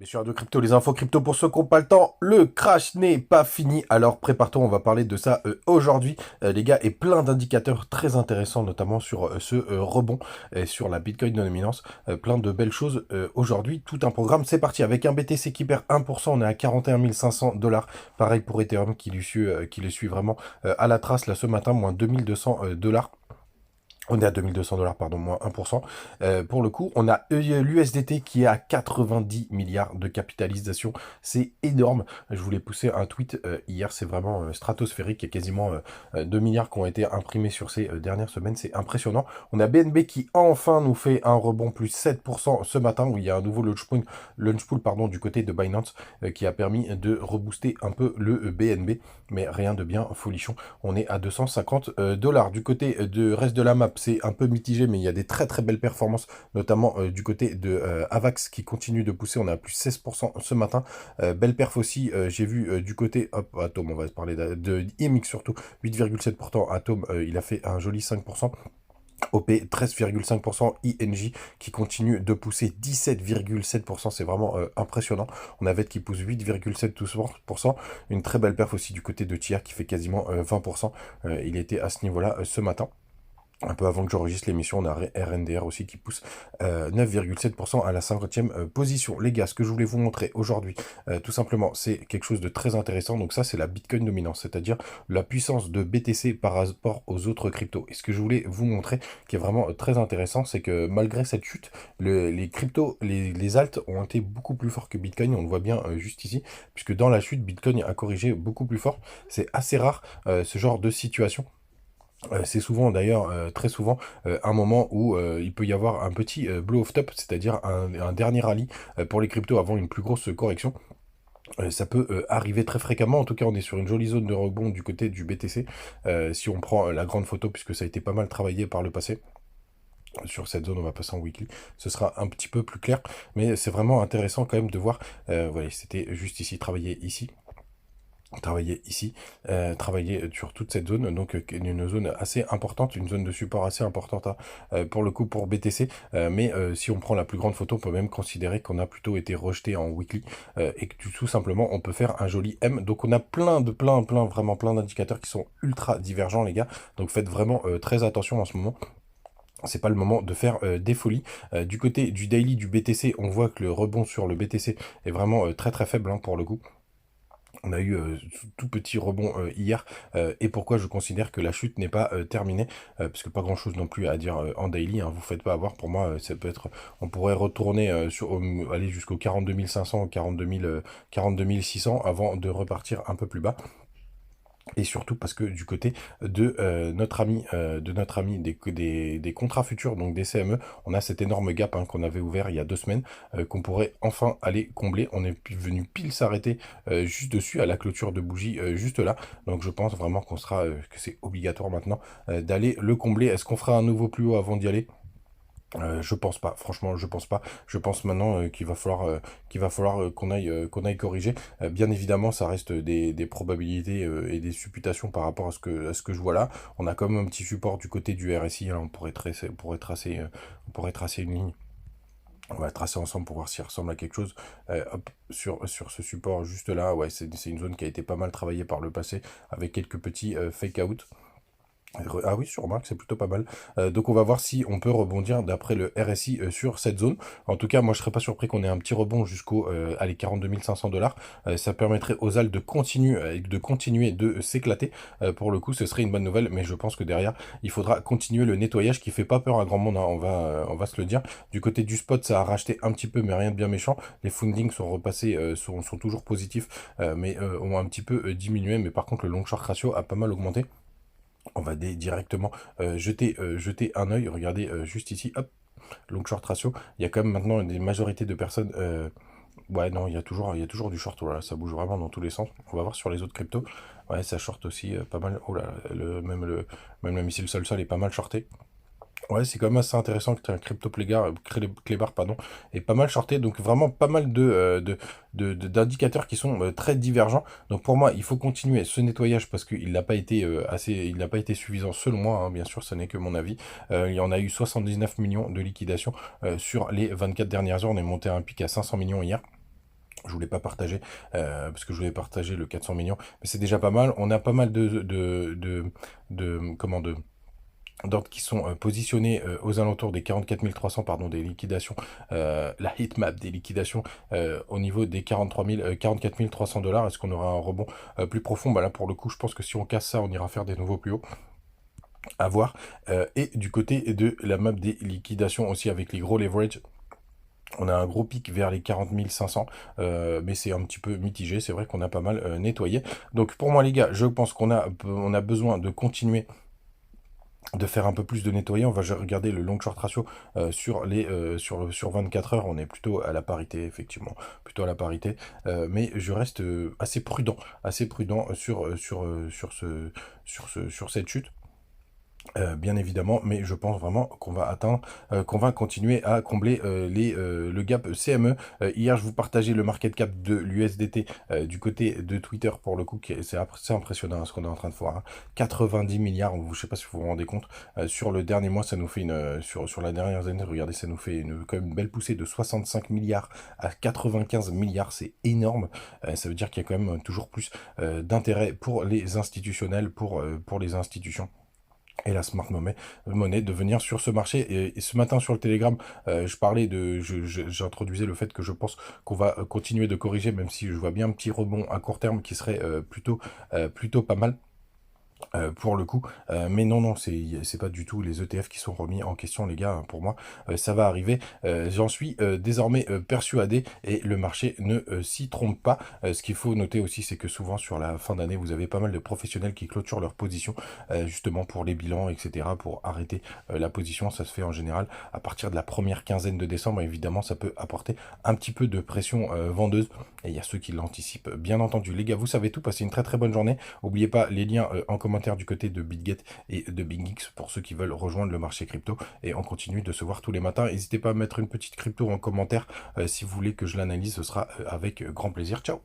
Sur Radio Crypto, les infos crypto pour ceux qui n'ont pas le temps, le crash n'est pas fini, alors prépare-toi, on va parler de ça aujourd'hui, les gars, et plein d'indicateurs très intéressants, notamment sur ce rebond, sur la Bitcoin de dominance, plein de belles choses aujourd'hui, tout un programme, c'est parti, avec un BTC qui perd 1%, on est à 41 500 dollars, pareil pour Ethereum qui le suit vraiment à la trace, là ce matin, moins 2200 dollars. On est à 2200 dollars, pardon, moins 1%. Pour le coup, on a l'USDT qui est à 90 milliards de capitalisation. C'est énorme. Je voulais pousser un tweet hier, c'est vraiment stratosphérique. Il y a quasiment 2 milliards qui ont été imprimés sur ces dernières semaines. C'est impressionnant. On a BNB qui enfin nous fait un rebond plus 7% ce matin, où il y a un nouveau launch pool pardon, du côté de Binance qui a permis de rebooster un peu le BNB. Mais rien de bien folichon. On est à 250 dollars. Du côté de reste de la map, c'est un peu mitigé, mais il y a des très très belles performances, notamment du côté de Avax qui continue de pousser. On est à plus 16% ce matin. Belle perf aussi, j'ai vu du côté, hop, Atom, on va se parler de IMX surtout, 8,7%. Atom, il a fait un joli 5%. OP 13,5%, INJ qui continue de pousser 17,7%, c'est vraiment impressionnant. On a VET qui pousse 8,7%, une très belle perf aussi du côté de Tier qui fait quasiment 20%. Il était à ce niveau-là ce matin. Un peu avant que j'enregistre l'émission, on a RNDR aussi qui pousse 9,7% à la 50e position. Les gars, ce que je voulais vous montrer aujourd'hui, tout simplement, c'est quelque chose de très intéressant. Donc ça, c'est la Bitcoin dominance, c'est-à-dire la puissance de BTC par rapport aux autres cryptos. Et ce que je voulais vous montrer, qui est vraiment très intéressant, c'est que malgré cette chute, les cryptos, les alts ont été beaucoup plus forts que Bitcoin. On le voit bien juste ici, puisque dans la chute, Bitcoin a corrigé beaucoup plus fort. C'est assez rare ce genre de situation. C'est souvent d'ailleurs, très souvent, un moment où il peut y avoir un petit blow off top, c'est-à-dire un dernier rallye pour les cryptos avant une plus grosse correction. Ça peut arriver très fréquemment, en tout cas on est sur une jolie zone de rebond du côté du BTC, si on prend la grande photo, puisque ça a été pas mal travaillé par le passé. Sur cette zone, on va passer en weekly, ce sera un petit peu plus clair, mais c'est vraiment intéressant quand même de voir, voilà, c'était juste ici, travailler ici, travailler sur toute cette zone, donc une zone assez importante, une zone de support assez importante pour le coup pour BTC, mais si on prend la plus grande photo, on peut même considérer qu'on a plutôt été rejeté en weekly et que tout simplement on peut faire un joli M. Donc on a vraiment plein d'indicateurs qui sont ultra divergents les gars, donc faites vraiment très attention en ce moment. C'est pas le moment de faire des folies. Du côté du daily du BTC, on voit que le rebond sur le BTC est vraiment très très faible pour le coup. On a eu tout petit rebond hier, et pourquoi je considère que la chute n'est pas terminée, parce que pas grand chose non plus à dire en daily, hein, vous faites pas avoir, pour moi ça peut être, on pourrait retourner aller jusqu'au 42 500, 42 600 avant de repartir un peu plus bas. Et surtout parce que du côté de notre ami des contrats futurs, donc des CME, on a cet énorme gap qu'on avait ouvert il y a 2 semaines, qu'on pourrait enfin aller combler. On est venu pile s'arrêter juste dessus, à la clôture de bougie, juste là. Donc je pense vraiment qu'on sera, que c'est obligatoire maintenant d'aller le combler. Est-ce qu'on fera un nouveau plus haut avant d'y aller? Je pense pas, franchement, je pense pas. Je pense maintenant qu'il va falloir qu'on aille corriger. Bien évidemment, ça reste des probabilités et des supputations par rapport à ce que je vois là. On a quand même un petit support du côté du RSI, hein, on pourrait tracer une ligne. On va tracer ensemble pour voir s'il ressemble à quelque chose. Hop, sur ce support juste là, ouais, c'est une zone qui a été pas mal travaillée par le passé avec quelques petits fake out. Ah oui, sur remarque, c'est plutôt pas mal. Donc on va voir si on peut rebondir d'après le RSI sur cette zone. En tout cas, moi je serais pas surpris qu'on ait un petit rebond jusqu'au allez, 42 500 dollars. Ça permettrait aux AL de continuer de s'éclater. Pour le coup, ce serait une bonne nouvelle, mais je pense que derrière, il faudra continuer le nettoyage qui fait pas peur à grand monde, hein, on va se le dire. Du côté du spot, ça a racheté un petit peu, mais rien de bien méchant. Les fundings sont repassés, sont toujours positifs, mais ont un petit peu diminué. Mais par contre, le long short ratio a pas mal augmenté. On va directement jeter un œil. Regardez juste ici, hop, long short ratio. Il y a quand même maintenant une majorité de personnes. Ouais, non, il y a toujours du short. Voilà, ça bouge vraiment dans tous les sens. On va voir sur les autres cryptos. Ouais, ça short aussi pas mal. Oh là, même le missile sol-sol est pas mal shorté. Ouais, c'est quand même assez intéressant que tu un crypto clébar, pardon, et pas mal shorté, donc vraiment pas mal d'indicateurs qui sont très divergents. Donc pour moi, il faut continuer ce nettoyage parce qu'il n'a pas été il n'a pas été suffisant selon moi, hein, bien sûr, ce n'est que mon avis. Il y en a eu 79 millions de liquidations sur les 24 dernières heures. On est monté à un pic à 500 millions hier. Je voulais pas partager, parce que je voulais partager le 400 millions, mais c'est déjà pas mal. On a pas mal comment, d'ordres qui sont positionnés aux alentours des 44 300, pardon, des liquidations, la heatmap des liquidations au niveau des 44 300 dollars. Est-ce qu'on aura un rebond plus profond? Bah là, pour le coup, je pense que si on casse ça, on ira faire des nouveaux plus hauts. À voir. Et du côté de la map des liquidations aussi avec les gros leverage, on a un gros pic vers les 40 500, mais c'est un petit peu mitigé. C'est vrai qu'on a pas mal nettoyé. Donc pour moi les gars, je pense qu'on a besoin de continuer de faire un peu plus de nettoyer. On va regarder le long short ratio sur 24 heures. On est plutôt à la parité, effectivement, plutôt à la parité. Mais je reste assez prudent sur cette chute. Bien évidemment, mais je pense vraiment qu'on va continuer à combler le gap CME. Hier, je vous partageais le market cap de l'USDT du côté de Twitter, pour le coup, c'est impressionnant ce qu'on est en train de voir, hein. 90 milliards, je ne sais pas si vous vous rendez compte, sur le dernier mois, ça nous fait sur la dernière année, regardez, ça nous fait quand même une belle poussée de 65 milliards à 95 milliards, c'est énorme. Ça veut dire qu'il y a quand même toujours plus d'intérêt pour les institutionnels, pour les institutions et la smart money de venir sur ce marché. Et ce matin sur le Telegram, j'introduisais le fait que je pense qu'on va continuer de corriger, même si je vois bien un petit rebond à court terme qui serait plutôt pas mal. Pour le coup, mais non, c'est pas du tout les ETF qui sont remis en question, les gars, hein. Pour moi, ça va arriver. J'en suis désormais persuadé, et le marché ne s'y trompe pas. Ce qu'il faut noter aussi, c'est que souvent sur la fin d'année, vous avez pas mal de professionnels qui clôturent leur position, justement pour les bilans, etc., pour arrêter la position. Ça se fait en général à partir de la première quinzaine de décembre. Évidemment, ça peut apporter un petit peu de pression vendeuse, et il y a ceux qui l'anticipent, bien entendu. Les gars, vous savez tout, passez une très très bonne journée. N'oubliez pas les liens en commentaire du côté de BitGet et de BingX pour ceux qui veulent rejoindre le marché crypto, et on continue de se voir tous les matins. N'hésitez pas à mettre une petite crypto en commentaire si vous voulez que je l'analyse, ce sera avec grand plaisir. Ciao.